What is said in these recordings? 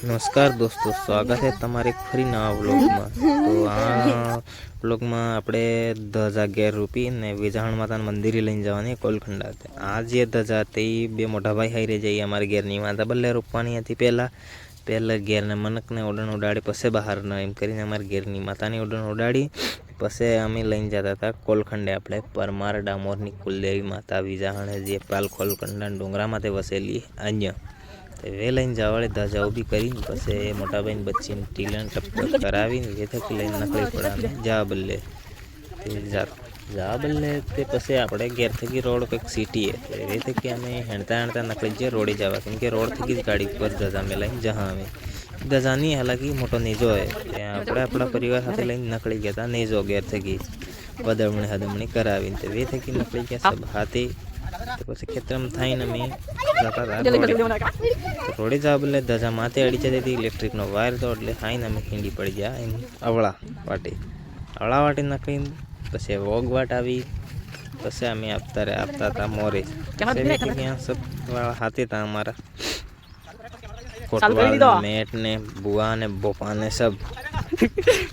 नमस्कार दोस्तों, स्वागत है तमारे फरी नवा व्लॉग में। तो आ व्लॉग में आपणे धजा घेर रूपी ने वेजाण माता मंदिर लईने जवानी कोलखंडा। आज ये धजा ते बे मोटा भाई हाई रे जाइए अमारे घेरनी माता बल्ले रूपवानी हती। पहला घेर ने मनक ने उड़न उड़ाड़ी पछे बहार न एम करीने अमारे घेरनी माता ने उड़न उड़ाड़ी पछे अमे लईने जता था कोलखंडे। आपणे परमार डामोरनी कुलदेवी माता विजाहणे जे पाल कोलखंडा डोंगरा माथे वसेली अन्य वे लईने जावाड़े धजा उभी करी पछे मोटा भाई बच्ची ने टीलन टपटप करावी वे थकी लईने नकली पड़ा जा बल्ले ते पछे आपणे घेर थकी रोड पे सिटी है वे थकी अमे हेणता नकली जे रोडे जावा केम के रोड थकी गाड़ी पर धजा में लईने जहाँ अमे धजानी हालांकि मोटो नेजो है आपणे आपणा परिवार साथे लईने नकली गया था नेजो घेर थकी बदमणी हदमणी करावी वे थकी नकली गया सब हाथे तो पछी खेतर में थईने अमे जाता था रोडे जा बदले धजा माथे अड़ी जती थी इलेक्ट्रिक नो वायर तो એટલે હાઈને અમે ખીંડી પડી ગયા એમ અવળા વાટી નાખી પછી વોગ વાટ આવી પછી અમે આપતા હતા મોરે सब वाला हाथे था हमारा कोटवाल मेट ने बुआ ने बोपा ने सब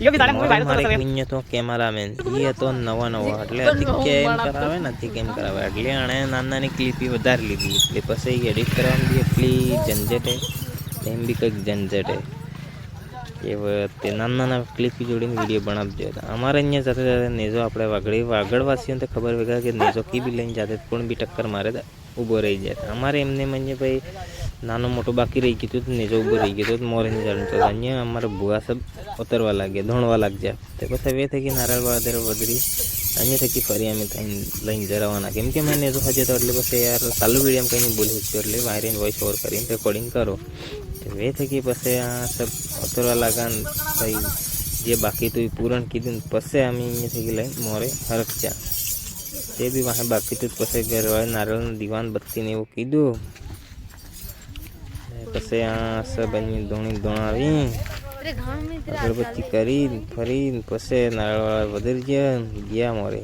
हमारे निन्य तो कैमरामैन ये तो नवा એટલે કેમ કરાવે નથી કેમ કરાવે એટલે આણે નાનાની ક્લિપી વધારે લીધી એટલે પછી એડિટ કરવાની બી એટલી ઝંઝટ है એમ બી કંઈક ઝંઝટ है કે તે નાના ક્લિપી જોડીને વિડીયો બનાવજો અમારે અહીંયા સાથે સાથે નેજો આપણે વાગડવાસીઓને તો ખબર વેગા કે નેજો કી બી લઈને જાતે કોણ બી ટક્કર મારે તો ઊભો રહી જાય અમારે એમને મને ભાઈ नानो मोटो बाकी रही गई तो नेजो उभो रही गयो तो मोरे ने जाण तो अन्य हमारा बुआ सब उतरवा लागे धोणवा लाग जा ते पछे वे थे कि नारळ वादर वदरी अन्य थे कि फरी अमे थई लईन जरावाना केम के मैंने जो हजे तो એટલે પછી यार चालू वीडियो में कहीं बोली छो એટલે वायरन वॉइस ओवर करीने रेकॉर्डिंग करो तो वे थे कि પછી आ सब उतरवा लागान भाई जे बाकी तो पूरण कीधुं पछे अमे अहींया थे कि लईन मोरे हरक जा ते भी वहां बाकी तो पछे घरवाळे नारळ दीवान बत्ती ने एवुं कीधुं पछे आ सब अहीं धोणी धोणावी अगरबत्ती करी फरी पछे नारळवाळा वदरी गया मोरे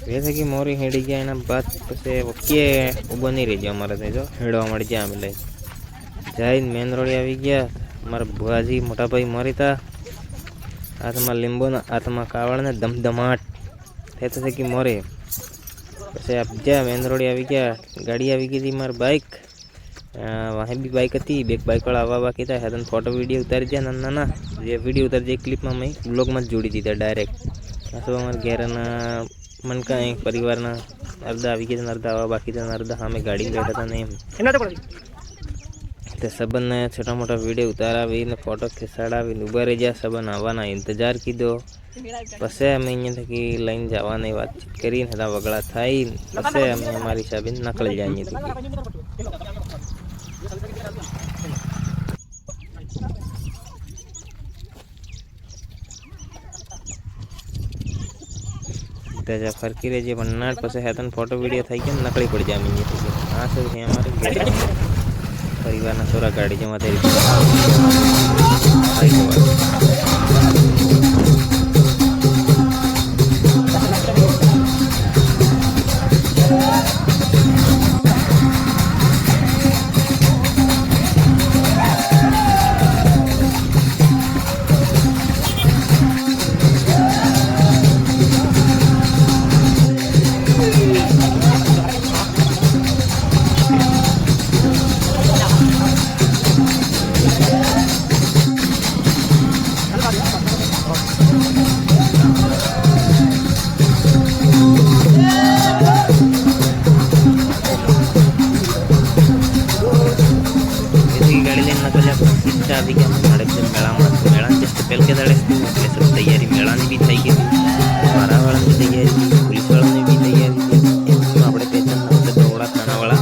वैसे कि मोरी हेड़ी गया एना बाद पछे वक्के उबो नहीं रही गयो अमारे ते जो हेड़वा मळी गया अमे लई जाईन मेन रोड आवी गया अमारा बुआजी मोटा भाई मरी था हाथमां લીંબો ना हाथमां कावड़ ने धमधमाट थे तो कि मोरे પછી आप जा मेन रोड આવી ગયા गाड़ी આવી गई थी मार बाइक वहाँ भी बाइक थी बेक बाइक वाला आवा बाकी था हदन फोटो वीडियो उतार दिया ना ये वीडियो उतार दिया क्लिप में मैं ब्लॉग में जोड़ी दी था डायरेक्ट सब हमारे घेरना मन का परिवार ना अर्धा આવી गया अर्धा आवा बाकी था अर्धा हमें गाड़ी में बैठा था नहीं तो सबन ने छोटा मोटा वीडियो उतारावी ने फोटो खिसाड़ावी उभा रही जा सबन आवाना इंतजार कीधो पछे अमे अहींया थकी लईने जवानी वातचीत करीने हदा वगड़ा थाई पछे अमे अमारी हिसाबे नकळी जाय अहींया थकी तेजा फरकी रे जे बनाट पछे हेतन फोटो वीडियो थई के नकळी पड़ी जाय अहींया थकी आ सब है हमारे परिवार ना छोरा गाड़ी जमा तेरी तैयारी मेला भी थी गई मारा वाला की तैयारी पुलिस वाला ने भी तैयारी अपने पेशन दौड़ा थाना वाला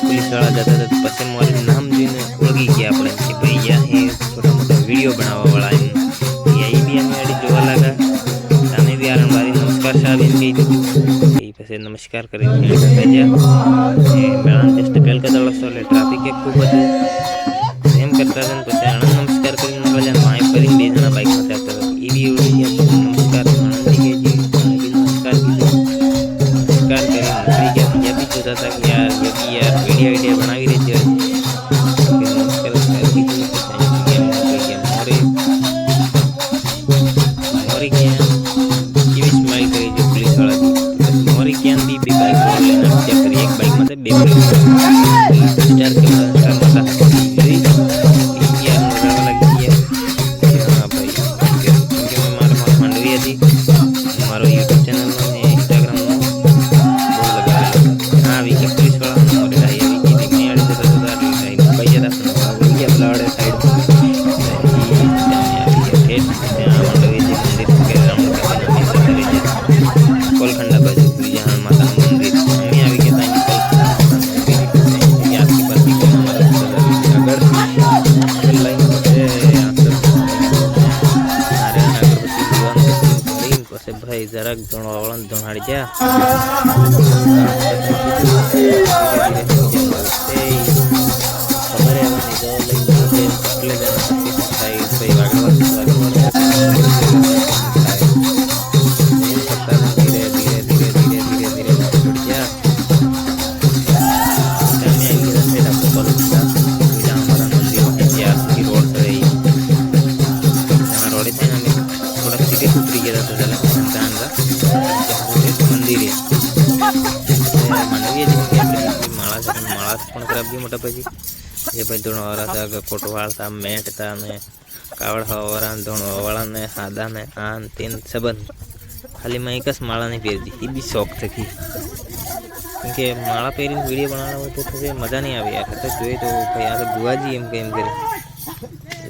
पुलिस वाला जाता था पछे मोरे नाम जोईने ओळखी गया अपने कि भाई या है छोटा मोटा वीडियो बनावा वाला है यही भी हमें अड़ी जोवा लगा सामे भी आरण वाली नमस्कार साहब इनकी यही पछे नमस्कार करीने भेजा मेला जस्ट पहल के दौड़ सोले ट्रैफिक के खूब હતું એમ કરતા હતા પછી આણંદ નમસ્કાર કરીને નકળ્યા માય ફરીને બે જણા બાઇકમાં આવતા હતા એ બી એવડી નમસ્કાર આણંદી કે જે નમસ્કાર કીધું નમસ્કાર કરીને નીકળી ગયા બીજા બી જોતા હતા કે યાર વિડીયો બનાવી રહી છે નમસ્કાર કીધું મોરી ક્યાં કેવી સ્માઈલ કરી છે પોલીસ વાળા મોરી ક્યાં બી બાઇક લઈને ચેક કરી એક બાઇકમાં બે સ્ટાર કેમેરા મારો યુટ્યુબ ચેનલ અને ઇન્સ્ટાગ્રામનો બોર્ડ લગાવેલો આ આવી કે પોલીસ વાળા મોડે આવી કે મેં આડી જતા હતા એટલે ભાઈ જતા ગયા બલાડે સાઈડ કોલખંડા બાજુ જ્યાં માતાનું મંદિર અમે આવી ગયા ભાઈ જરાક ધોળા ધોણાડી ગયા મોટા પછી જે ભાઈ ધોણવાળા હતા કોટવાળતા મેટતા ને કાવડવાળા ધોણવાળા ને સાદા ને આન તેન સંબંધ ખાલી મેં એક જ માળા નહીં પહેરતી એ બી શોખ થકી કેમકે માળા પહેરીને વિડીયો બનાવવા હોય તો પછી મજા નહીં આવે યાર તો જોઈએ તો ભાઈ આ તો બુઆજી એમ કે એમ કરે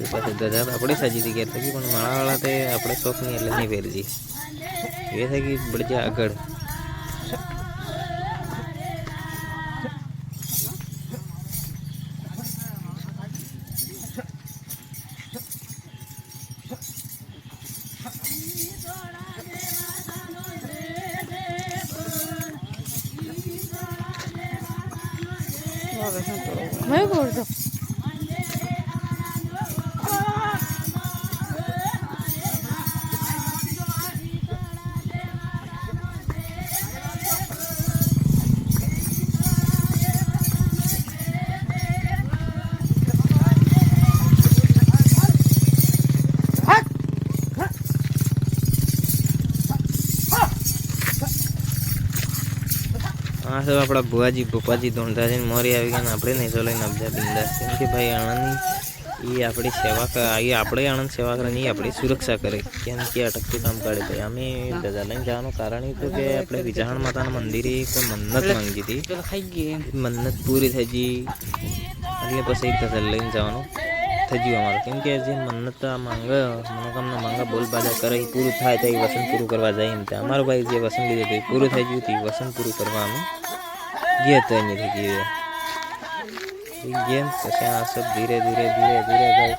પછી ગધા આપણે સાજી હતી ગયા થકી પણ માળાવાળા તે આપણે શોખ નહીં એટલે નહીં પહેરતી એ થાય કે બળજા આગળ मैं बोल दो हाँ सब अपना बुआजी पप्पाजी धोंधा जी मोरी आई गया अपने नहीं तो लઈને અબજા બિંદાસ કેમ કે ભાઈ આણંદની એ આપણી સેવા કરે આપણે આણંદ સેવા કરે નહીં આપણી સુરક્ષા કરે કેમ કે અટકતું કામ કાઢે ભાઈ અમે ધજા લઈને જવાનું કારણ એ હતું કે આપણે વિજાણ માતાના મંદિરે એક મન્નત માંગી હતી મન્નત પૂરી થઈ ગઈ એટલે પછી ધજા લઈને જવાનું થઈ ગયું અમારું કેમ કે જે મન્નત માંગે મનોકામના માંગે બોલબાજા કરે એ પૂરું થાય તો એ વસન પૂરું કરવા જાય એમ ત્યાં અમારું ભાઈ જે વસન લીધું હતું એ પૂરું થઈ ગયું હતું વસન પૂરું કરવા અમે ગયા હતા અહીંયાથી ગયા પછી આ સબ ધીરે ધીરે ધીરે ધીરે ભાઈ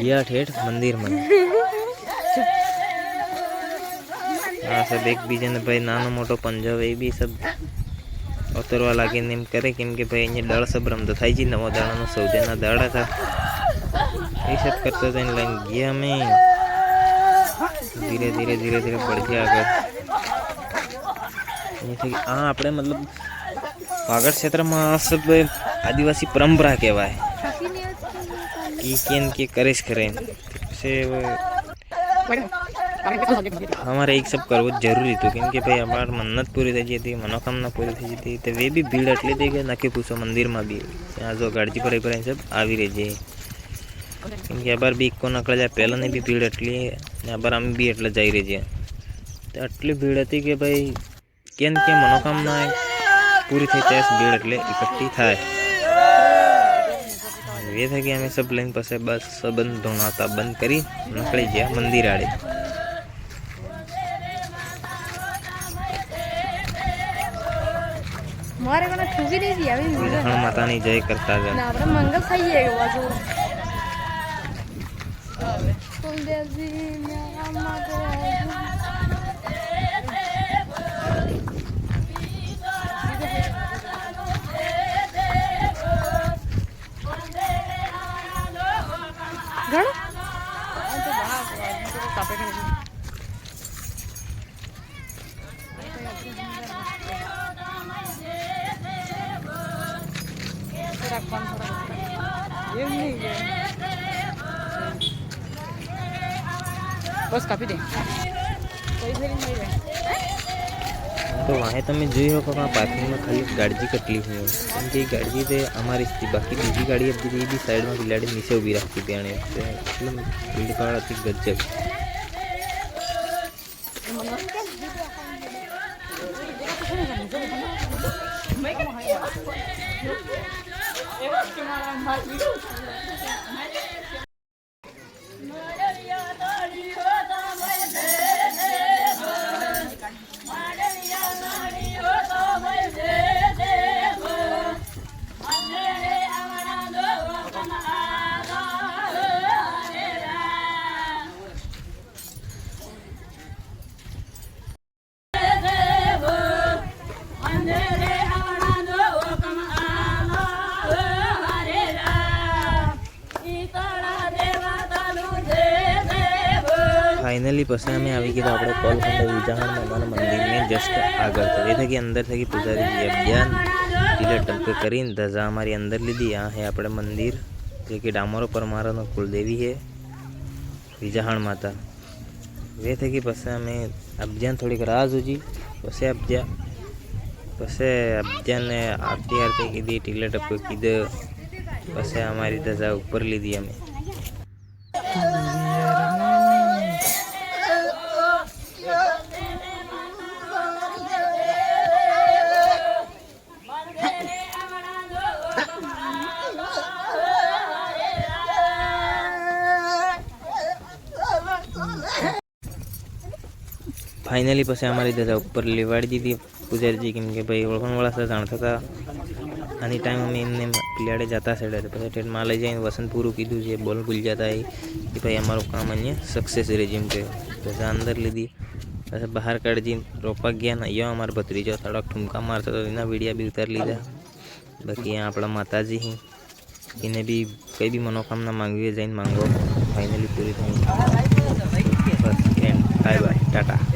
ગયા ઠેઠ મંદિરમાં આ સબ એકબીજાને ભાઈ નાનો મોટો પંજો એ બી સબ ઉતરવા લાગીને એમ કરે કેમ કે ભાઈ અહીંયા દળ સબ રમતો થાય છે નવા દાડાનો સૌદેના દાડા હતા એ સબ કરતા હતા લઈને ગયા અમે ધીરે ધીરે ધીરે ધીરે પડશે આગળ આ આપણે મતલબ વાગડ ક્ષેત્રમાં સબ આદિવાસી પરંપરા કહેવાય કેમ કે કરે કરે हमारे एक सब करव जरूरी थी क्योंकि भाई हमार मन्नत पूरी थी जाती मनोकामना पूरी थी जाती तो वे भी भीड़ एटली थी कि नक्की पूछो मंदिर में भी यहाँ जो गाड़ी पर सब આવી रही है क्योंकि अबार भी को नकल जाए पहला ने भी भीड़ एटली अबार हम भी एटले जाई रही है तो आटली भीड़ थी कि भाई केम के मनोकामना पूरी थी त्यास भीड़ एटले इकट्ठी थाय ये था कि हमें सब लाइन पास बस बंद धोनाता बंद करी निकली गया मंदिर आड़े मारे को ठुकी नहीं थी अभी विधान माता नहीं जय करता है ना अपना मंगल खाई है बाजू कुलदेवी मेरा माता બસ કાપી દે તો વાહે તમે જોઈ શકો કે આ પાર્કિંગમાં ખાલી ગાડી કેટલી હોય કેમ કે એ ગાડી તે અમારી હતી બાકી બીજી ગાડી હતી એ બી સાઈડમાં બિલાડી નીચે ઊભી રાખતી હતી એણે એટલે ભીડભાડ હતી ગજબ. फाइनली પછી અમે આવી ગયા આપણે કોલખંડ વિજાહણ માતાના મંદિરને જસ્ટ આગળ તો એ થકી અંદર થકી પૂજારીજી અભિયાન તિલક ટંક કરીને ધજા અમારી અંદર લીધી. આ હે આપણે મંદિર જે કે ડામોરો પરમારાનો કુલદેવી છે વિજાહણ માતા. એ થકી પછી અમે અભિયાન થોડીક રાહ જોજી પછી અભિયાનને આરતી કીધી તિલક ટંક કીધું પછી અમારી ધજા ઉપર લીધી અમે. ફાઇનલી પછી અમારી ધજા ઉપર લેવાડી દીધી પૂજારીજી કેમ કે ભાઈ ઓળખણવાળા સાથે જાણતા હતા આની ટાઈમ અમે એમને પિલાડે જતા સાઈડ પછી ટ્રેનમાં લઈ જઈને વસંત પૂરું કીધું છે બોલ ભૂલ જતા કે ભાઈ અમારું કામ અહીંયા સક્સેસ રેજીમ કે ધજા અંદર લીધી પછી બહાર કાઢી રોપા ગયા ને અહીંયા અમારા ભત્રીજો થોડાક ઠુમકા મારતા તો એના વિડીયા બી ઉતારી લીધા. બાકી આપણા માતાજી એને બી કંઈ બી મનોકામના માંગવી જઈને માંગો ફાઇનલી પૂરી થઈ. બસ બાય બાય ટાટા.